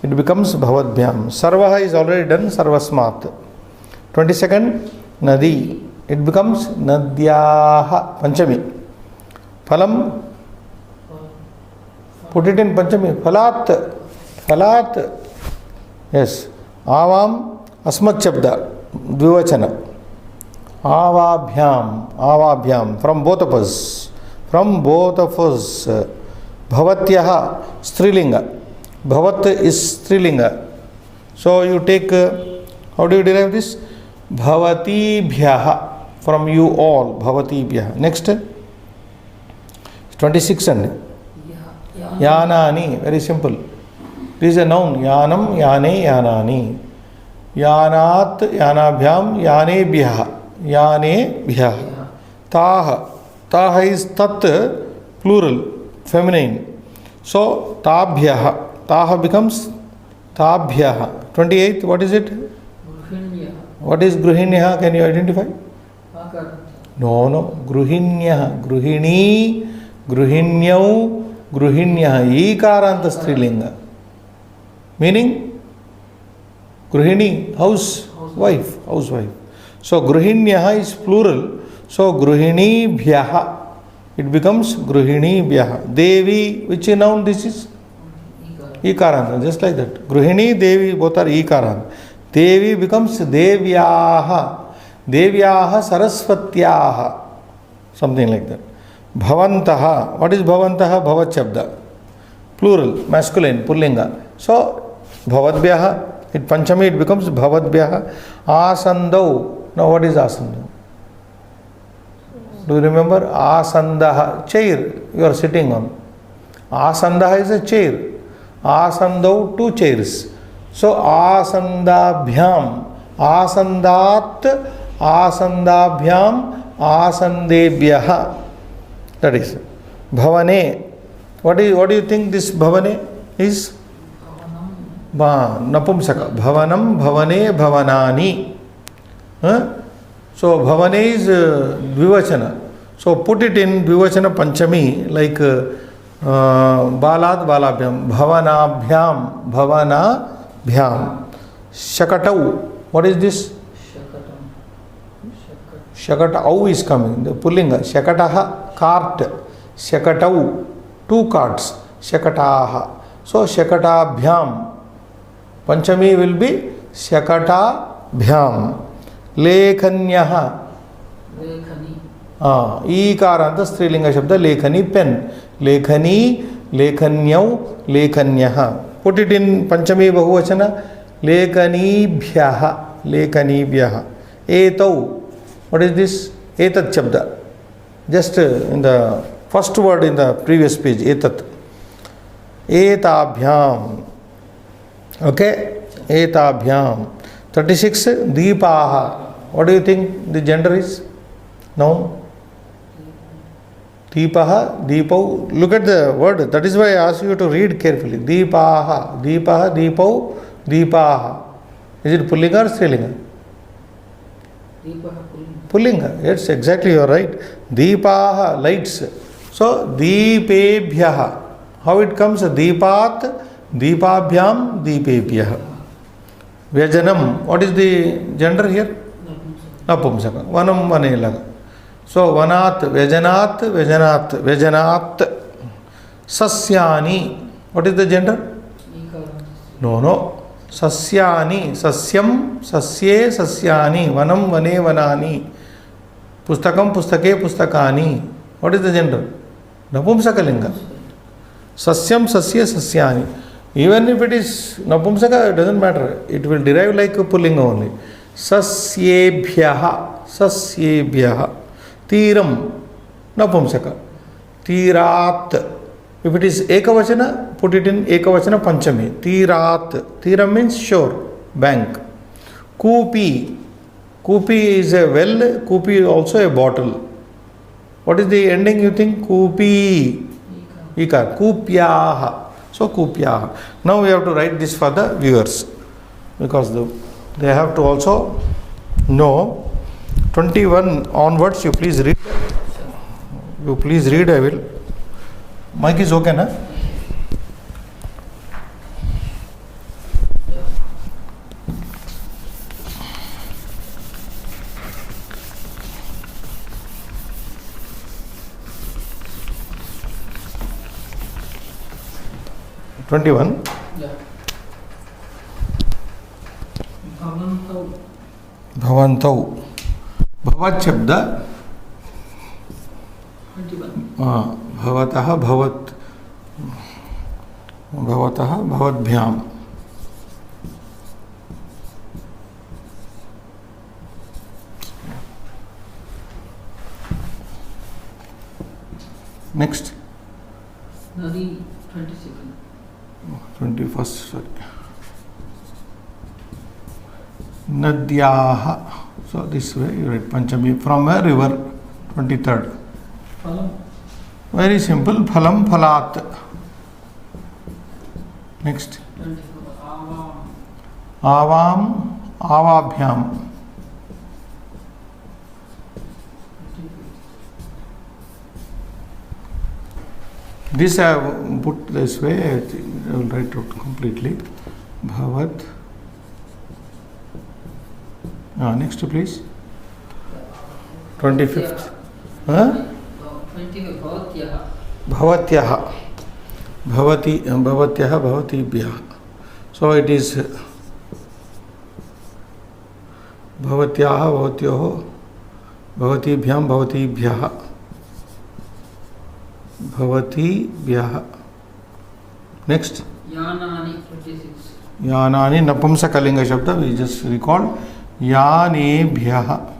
it becomes bhavadbhyam. Sarvaha is already done, sarvasmat. 22nd, nadi, it becomes nadyaha, panchami. Phalam, put it in panchami, phalat, yes. Avam, asmat shabda, dvivachana. Avabhyam, from both of us. Bhavatyaha, Strilinga. Bhavat is Strilinga. So you take, how do you derive this? Bhavatibhyaha, from you all. Bhavatibhyaha. Next, 26nd. Yanani, very simple. This is a noun. Yanam, yane, yanani. Yanat, yanabhyam, yanebhyaha. Taha is tat, plural. Feminine. So, taha becomes tabhyaha. 28th, what is it? Gruhinyaha. What is gruhinyaha? Can you identify? Akaranta. No. Gruhinyaha. Gruhini, gruhinyau, gruhinyaha. Ikaranta strilinga. Meaning? Gruhini, housewife. So, gruhinyaha is plural. So, gruhini bhyaha. It becomes gruhini bhyaha. Devi, which noun this is? Ikaranta, just like that. Gruhini, Devi, both are ikaranta. Devi becomes devyaha. Devyaha sarasvatyaha. Something like that. Bhavantaha. What is bhavantaha? Bhavat shabda. Plural, masculine, pullinga. So, bhavadbhyaha. In panchami it becomes bhavadbhyaha. Asandau. Now what is asandau? Do you remember? Asandaha, chair you are sitting on. Asandaha is a chair. Asandau, two chairs. So asandabhyam, asandat, asandabhyam, asandebhyaha. That is bhavane. What do you think this bhavane is? Napumsaka. Bhavanam, bhavane, bhavanani. So bhavane is dvivachana. So put it in dvivachana panchami like balat balabhyam, bhavanabhyam, bhavanabhyam. Shakatau. What is this? Shakatau is coming. The pullinga. Shakataha, cart. Shakatau, 2 carts. Shakataha. So Shakatabhyam. Panchami will be Shakatabhyam. Lekhanyaha. Lekhani. Ikaranta strilinga shabda lekhani, pen. Lekhani, lekhanyau, lekhanyaha. Put it in Panchami Bahuvachana. Lekhanibhyaha. Lekhanibhyaha. Etau. What is this? Etat shabda. Just in the first word in the previous page. Etat. Etabhyam. Okay? Etabhyam. 36. Deepaha. What do you think the gender is? Noun. Deepaha, Deepau. Look at the word. That is why I ask you to read carefully. Deepaha, Deepaha, Deepau, Deepaha. Is it Pullinga or Strilinga? Deepaha Pullinga. Pullinga. Yes, exactly, you are right. Deepaha, lights. So, Deepebhyaha. How it comes? Deepat, Deepabhyam, Deepebhyaha. Vyajanam. What is the gender here? Napumsaka. Vanam, Vanelaga. So, Vanat, Vyajanat, Vyajanat, Vyajanat. Sasyani. What is the gender? No. Sasyani, Sasyam, Sasye, Sasyani. Vanam, Vane, Vanani. Pustakam, Pustake, Pustakani. What is the gender? Napumsakalinga. Sasyam, Sasye, Sasyani. Even if it is Napumsaka, it doesn't matter. It will derive like a pullinga only. Sasyebhyaha. Sasyebhyaha. Tiram. Napumsaka. Tirat. If it is Ekavachana, put it in Ekavachana Panchami. Tirat. Tiram means shore, bank. Kupi. Kupi is a well. Kupi is also a bottle. What is the ending you think? Kupi. Ika. Kupyaha. So Kupyaha. Now we have to write this for the viewers. Because they have to also know. 21 onwards, you please read. You please read, I will. Mic is okay, na? Twenty-one. Bhavantau. Bhavat shabda. Bhavataha, bhavat. Bhavataha, bhavatbhyam. Next. Nadi, 22nd. 21st, sorry. Nadyaha. So this way you write Panchami from a river. 23rd. Phalam. Very simple. Phalam, phalat. Next. 24. Avam. Avam, avabhyam. 25. This I have put this way. I will write it completely. Bhavat. Next please. 25th. 25. Bhavatyaha. Bhavatyaha. Bhavatyaha, bhavatibhyaha. So it is Bhavatyaha, bhavatyoho, bhavatibhyam, bhavatibhyaha. Bhavatibhyaha. Next. Yanani, 26. Yanani, Napumsakalinga Shabda, we just recalled. Yanebhyaha.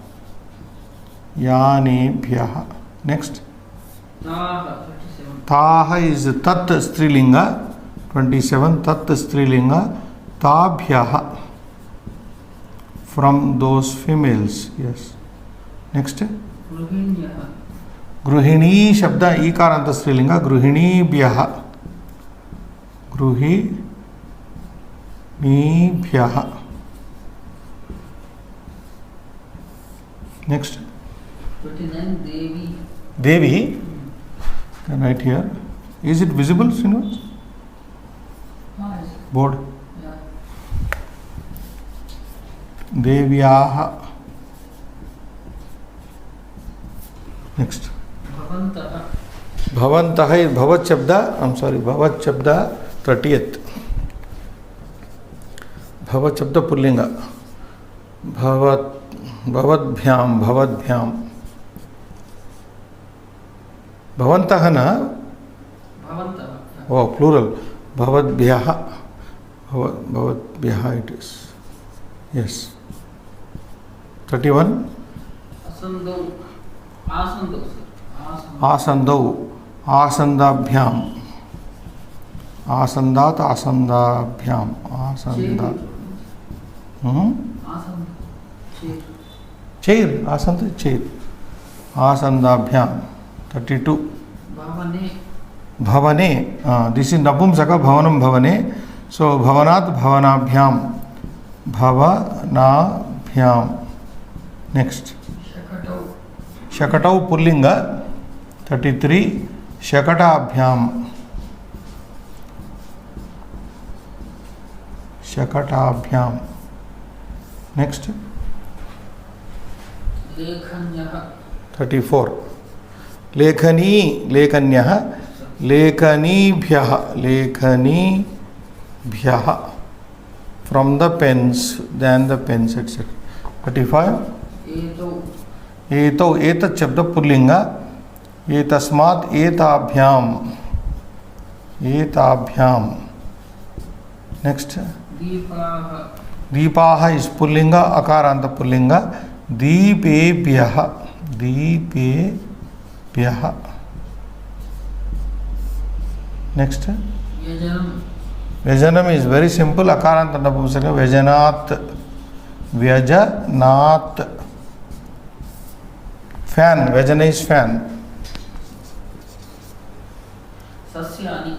Yanebhyaha. Next. Taha, 27. Taha is Tat Strilinga. 27. Tat Strilinga. Tabhyaha. From those females. Yes. Next. Gruhinyaha. Gruhini Shabda Ikaranta Strilinga. Gruhinibhyaha. Gruhinibhyaha. Next. 29. Devi. Devi. Can write here. Is it visible, Srinivas? Yes. Board. Yeah. Devyaha. Next. Bhavantah. Bhavantah is Bhavat Shabda. I'm sorry, Bhavat Shabda 30th. Bhavat Shabda Pullinga. Bhavadbhyam, Bhavadbhyam. Bhavantah na? Bhavantah. Oh, plural. Bhavadbhyaha. Bhavadbhyaha it is. Yes. 31. Asandau. Asandau, sir. Asandau. Asandabhyam. Asandat, asandabhyam. Asandat. Asand. Chair. Asand, chair. Asandabhyam. 32. Bhavane. Bhavane. This is Napumsaka. Bhavanam Bhavane. So, Bhavanat Bhavanabhyam. Bhavanabhyam. Next. Shakatau. Shakatau Pullinga. 33. Shakatabhyam. Shakatabhyam. Next. Lekhanyah. 34. Lekhani. Lekhanyah. Lekhanibhyah. Lekhanibhyah. From the pens, than the pens, etc. 35. Etau. Etau. Etat Shabda Pullinga. Etasmat etabhyam. Etabhyam. Next. Deepaha. Deepaha is Pullinga, Akaranta Pullinga. Deepebhyaha. Deepebhyaha. Next. Yajanam. Vyajanam is very simple. Akaranta Napumsaka. Vyajanat. Vyajanat. Fan. Vyajana is fan. Sasyani.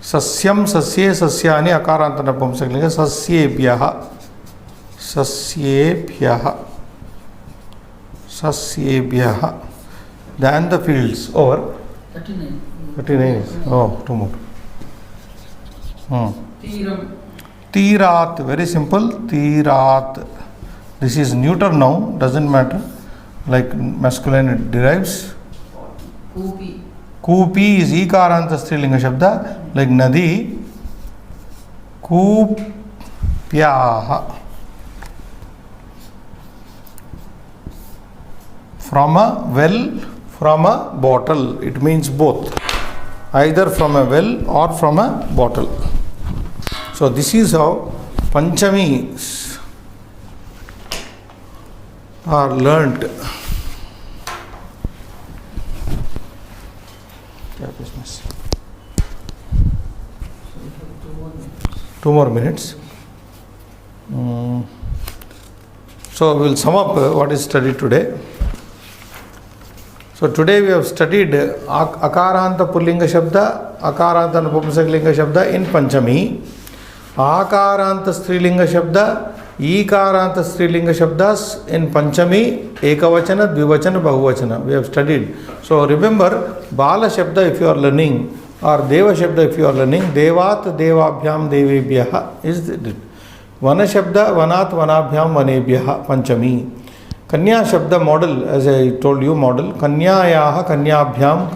Sasyam, Sasye, Sasyani. Akaranta Napumsaka. Sasyebhyaha. Sasyebhyaha. Sasyebhyaha. Than the fields. Over. 39. 39 is. Oh, two more. Tiram. Tirat. Very simple. Tirat. This is neuter noun. Doesn't matter. Like masculine it derives. Kupi. Kupi is Ikaranta Strilinga Shabda. Like Nadi. Kupyaha. From a well, from a bottle. It means both. Either from a well or from a bottle. So this is how panchamis are learnt. Business. 2 more minutes. So we will sum up what is studied today. So today we have studied Akaranta Pullinga Shabda, Akaranta Napumsakalinga Shabda in Panchami, Akaranta Strilinga Shabda, Ikaranta Strilinga Shabdas in Panchami, Ekavachana, Dvivachana, Bahuvachana. We have studied. So remember, Bala Shabda if you are learning, or Deva Shabda if you are learning, Devat, Devabhyam, Devebhyaha is it. Vana Shabda, Vanat, Vanabhyam, Vanebhyaha, Panchami. Kanya Shabda model, as I told you, model. Kanyayaha, Kanyabhyam,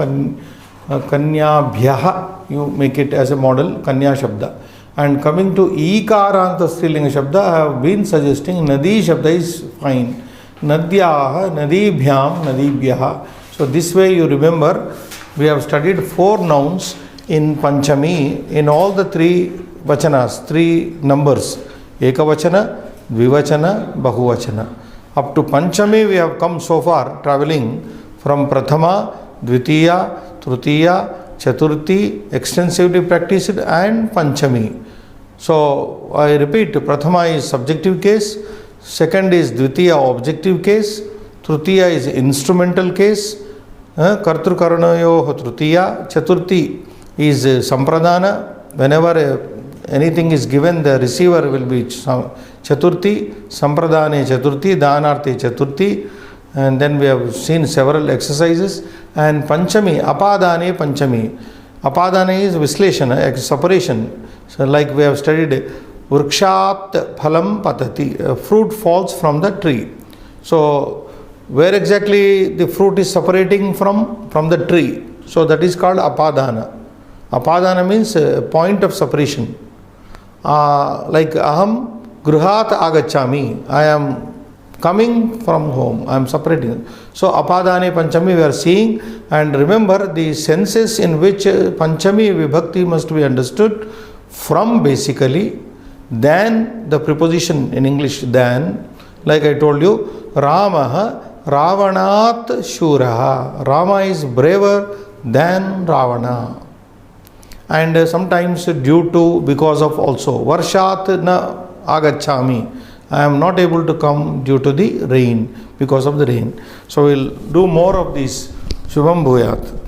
Kanyabhyaha, you make it as a model, Kanya Shabda. And coming to Ikaranta Strilinga Shabda, I have been suggesting Nadi Shabda is fine. Nadyaha, Nadibhyam, Nadibhyaha. So this way you remember, we have studied 4 nouns in Panchami, in all the 3 vachanas, 3 numbers. Ekavachana, Dvivachana, Bahuvachana. Up to Panchami we have come so far, travelling from Prathama, Dvitiya, Trutiya, Chaturthi, extensively practiced, and Panchami. So I repeat, Prathama is subjective case, second is Dvitiya objective case, Trutiya is instrumental case, Kartru Karanayo Trutiya, Chaturthi is Sampradana. Whenever anything is given, the receiver will be Chaturthi, Sampradane Chaturthi, Danarthi Chaturthi, and then we have seen several exercises. And Panchami, Apadane Panchami. Apadane is Visleshana, separation. So like we have studied, Vrikshat Phalam Patati, fruit falls from the tree. So where exactly the fruit is separating from the tree. So that is called apadana. Apadana means point of separation. Like aham gruhat agachami, I am coming from home, I am separating. So apadane panchami we are seeing, and remember the senses in which panchami vibhakti must be understood from basically, than the preposition in English than, like I told you, Ramaha Ravanat Shuraha. Rama is braver than Ravana. And sometimes due to, because of also, Varshat na agachami, I am not able to come due to the rain, because of the rain. So we'll do more of these. Shubham Bhuyat.